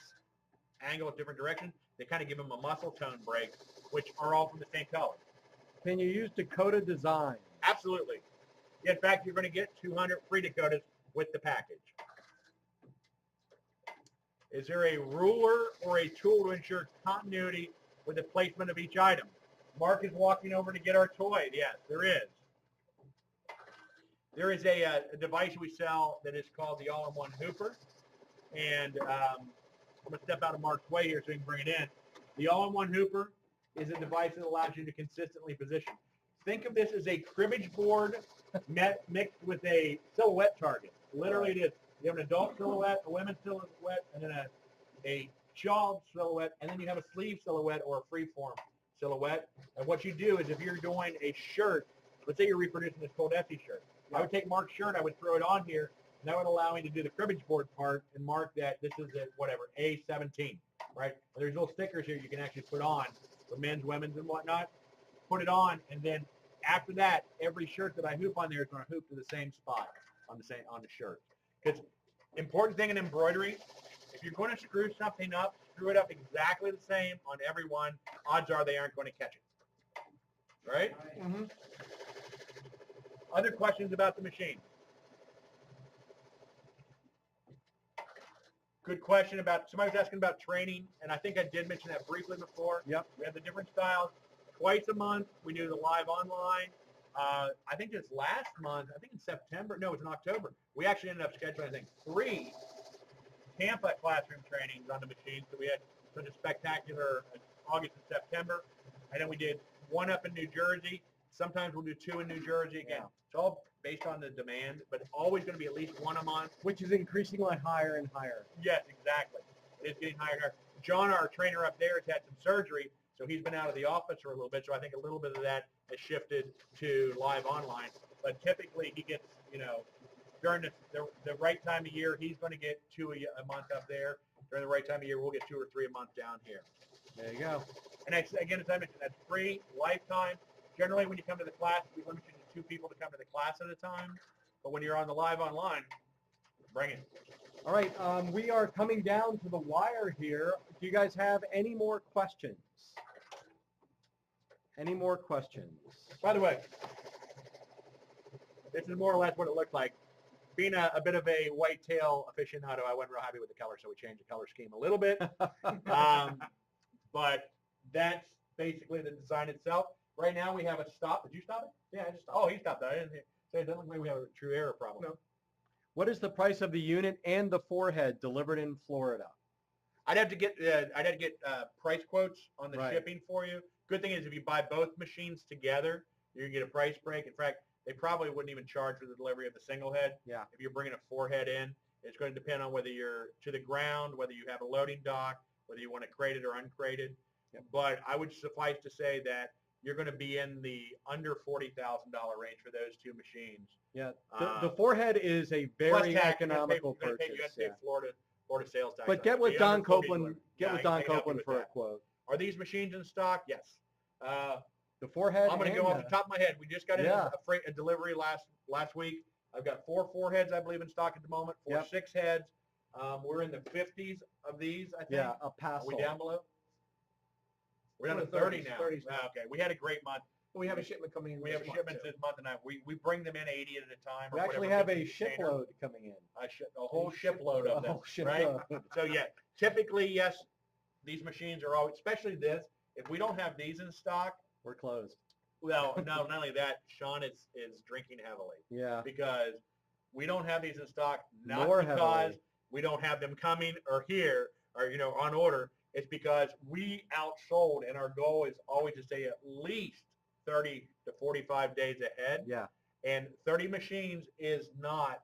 angle in different directions, they kind of give them a muscle tone break, which are all from the same color. Can you use Dakota design? Absolutely. In fact, you're going to get 200 free Dakotas with the package. Is there a ruler or a tool to ensure continuity with the placement of each item? Mark is walking over to get our toy. Yes, there is. There is a device we sell that is called the AllinOne Hooper. And I'm going to step out of Mark's way here so we can bring it in. The AllinOne Hooper is a device that allows you to consistently position. Think of this as a cribbage board mixed with a silhouette target. Literally it is. You have an adult silhouette, a women's silhouette, and then a child silhouette, and then you have a sleeve silhouette or a freeform silhouette. And what you do is if you're doing a shirt, let's say you're reproducing this Coldesi shirt. I would take Mark's shirt, I would throw it on here, and that would allow me to do the cribbage board part and mark that this is a whatever, A17, right? And there's little stickers here you can actually put on for men's, women's, and whatnot. Put it on, and then after that, every shirt that I hoop on there is going to hoop to the same spot on the shirt. Because important thing in embroidery, if you're going to screw something up, screw it up exactly the same on every one. Odds are they aren't going to catch it. Right? Mm-hmm. Other questions about the machine? Good question about, somebody was asking about training, and I think I did mention that briefly before. Yep. We have the different styles. Twice a month, we do the live online. I think this last month, I think in September, no, it's in October. We actually ended up scheduling, I think, 3 Tampa classroom trainings on the machine. So we had such a spectacular August and September. and then we did one up in New Jersey. Sometimes we'll do two in New Jersey. Again, Yeah. it's all based on the demand, but it's always going to be at least one a month. Which is increasingly higher and higher. Yes, exactly. It is getting higher and higher. John, our trainer up there, has had some surgery, so he's been out of the office for a little bit. So I think a little bit of that has shifted to live online. But typically he gets, during the right time of year, he's going to get two a month up there. During the right time of year, we'll get 2 or 3 a month down here. There you go. And again, as I mentioned, that's free, lifetime. Generally, when you come to the class, we limit you to 2 people to come to the class at a time. But when you're on the live online, bring it. All right, we are coming down to the wire here. Do you guys have any more questions? Any more questions? By the way, this is more or less what it looks like. Being a bit of a whitetail aficionado, I wasn't real happy with the color, so we changed the color scheme a little bit. But that's basically the design itself. Right now we have a stop. Did you stop it? Yeah, I just stopped. Oh, he stopped it. I didn't say it doesn't look like we have a true error problem. No. What is the price of the unit and the forehead delivered in Florida? I'd have to get price quotes on the Right. shipping for you. Good thing is if you buy both machines together, you're gonna get a price break. In fact, they probably wouldn't even charge for the delivery of the single head. Yeah. If you're bringing a forehead in, it's going to depend on whether you're to the ground, whether you have a loading dock, whether you want it crated or uncrated. Yep. But I would suffice to say that you're going to be in the under $40,000 range for those 2 machines. Yeah. The forehead is a very Plus tax, economical you're purchase. gonna pay Florida sales tax. But get with Don Copeland. Get with Don he can help you Copeland with for a that. quote. Are these machines in stock? Yes. The forehead. I'm going to and go off the top of my head. We just got in Yeah. a delivery last week. I've got 4 foreheads, I believe, in stock at the moment. 4 Yep. 6 heads. We're in the 50s of these, I think. Yeah, a Are Paso. we down below? We're down to We're 30 30s, now. 30s now. Okay. We had a great month. We have a shipment coming in. We have a this shipment month, too. this month, and we bring them in 80 at a time. We or actually whatever have fits a the container. shipload coming in. A whole shipload of A them, whole right? shipload. So yeah, typically, yes, these machines are always, especially this. If we don't have these in stock, We're closed. well, no, not only that, Sean is drinking heavily Yeah. because we don't have these in stock, not More because heavily. we don't have them coming or here or, on order. It's because we outsold, and our goal is always to stay at least 30 to 45 days ahead. Yeah. And 30 machines is not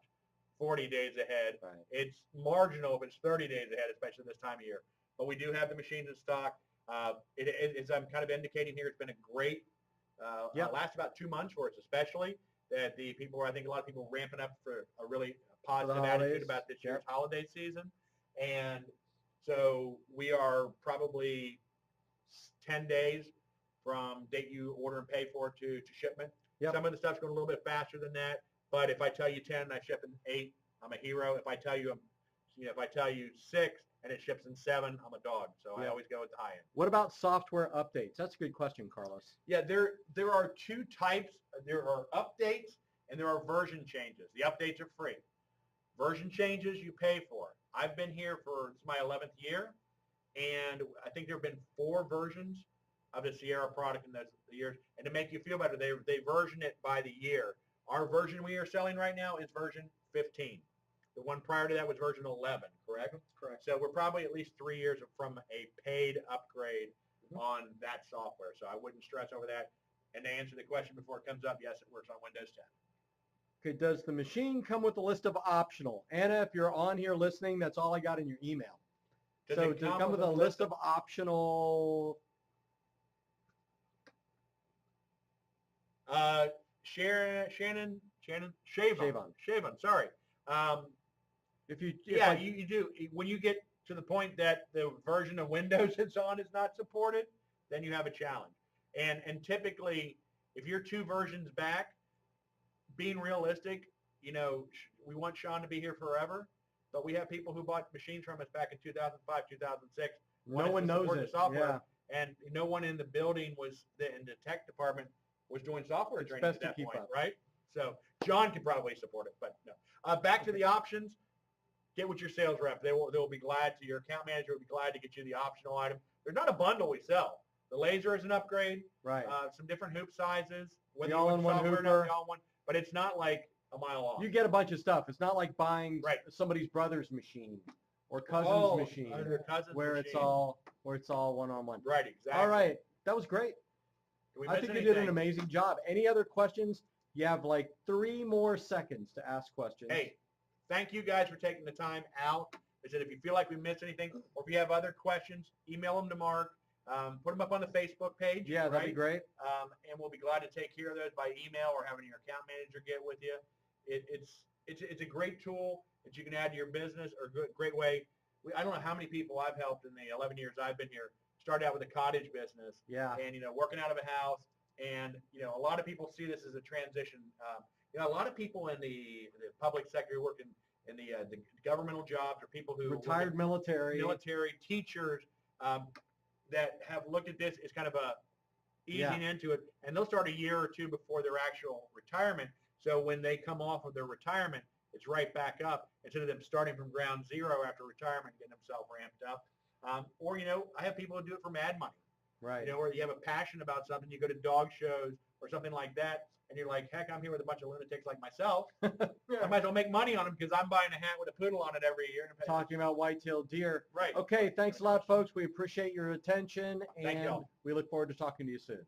40 days ahead. Right. It's marginal if it's 30 days ahead, especially this time of year. But we do have the machines in stock. As I'm kind of indicating here, it's been a great Yep. last about 2 months for us, especially that I think a lot of people ramping up for a really positive holidays. attitude about this year's holiday season. And so we are probably 10 days from date you order and pay for to shipment. Yep. Some of the stuff's going a little bit faster than that, but if I tell you 10 and I ship in 8, I'm a hero. If I tell you, if I tell you 6 and it ships in 7, I'm a dog. So I Yep. always go with the high end. What about software updates? That's a good question, Carlos. Yeah, there are 2 types. There are updates and there are version changes. The updates are free. Version changes you pay for. I've been here for it's my 11th year, and I think there have been 4 versions of the Sierra product in those years. And to make you feel better, they version it by the year. Our version we are selling right now is version 15. The one prior to that was version 11, correct? Correct. So we're probably at least 3 years from a paid upgrade on that software. So I wouldn't stress over that. And to answer the question before it comes up, yes, it works on Windows 10. Okay, does the machine come with a list of optional? Anna, if you're on here listening, that's all I got in your email. Does So it does it come with a list of optional? Shavon. Sorry. If you You do. When you get to the point that the version of Windows it's on is not supported, then you have a challenge. And typically, if you're 2 versions back, being realistic, we want Sean to be here forever, but we have people who bought machines from us back in 2005, 2006. no one knows it. The software, Yeah. and no one in the building in the tech department was doing software It's training best at to that keep point, up. right? So John could probably support it, but no. Back to the options. Get with your sales rep. They will be glad to. Your account manager will be glad to get you the optional item. There's not a bundle we sell. The laser is an upgrade. Right. Some different hoop sizes. The AllinOne software or not, Hooper. the all-in-one, but it's not like a mile off. You get a bunch of stuff. It's not like buying Right. somebody's brother's machine or cousin's Oh, machine your cousin's where machine. it's all one-on-one. Right, exactly. All right. That was great. Can we I miss think you did an anything? amazing job. Any other questions? You have like 3 more seconds to ask questions. Hey, thank you guys for taking the time out. I said if you feel like we missed anything, or if you have other questions, email them to Mark. Put them up on the Facebook page. Yeah, that'd be great. And we'll be glad to take care of those by email or having your account manager get with you. It's a great tool that you can add to your business, or great way. I don't know how many people I've helped in the 11 years I've been here. Started out with a cottage business, Yeah. and working out of a house, and a lot of people see this as a transition. A lot of people in the public sector who work in the governmental jobs, or people who Retired military. teachers that have looked at this as kind of a easing into it, and they'll start a year or two before their actual retirement. So when they come off of their retirement, it's right back up, instead of them starting from ground zero after retirement, getting themselves ramped up. Or I have people who do it for mad money. Right. Where you have a passion about something, you go to dog shows or something like that, and you're like, heck, I'm here with a bunch of lunatics like myself. I might as well make money on them because I'm buying a hat with a poodle on it every year. Talking about white-tailed deer. Right. Okay, thanks a lot, folks. We appreciate your attention, Thank and y'all. we look forward to talking to you soon.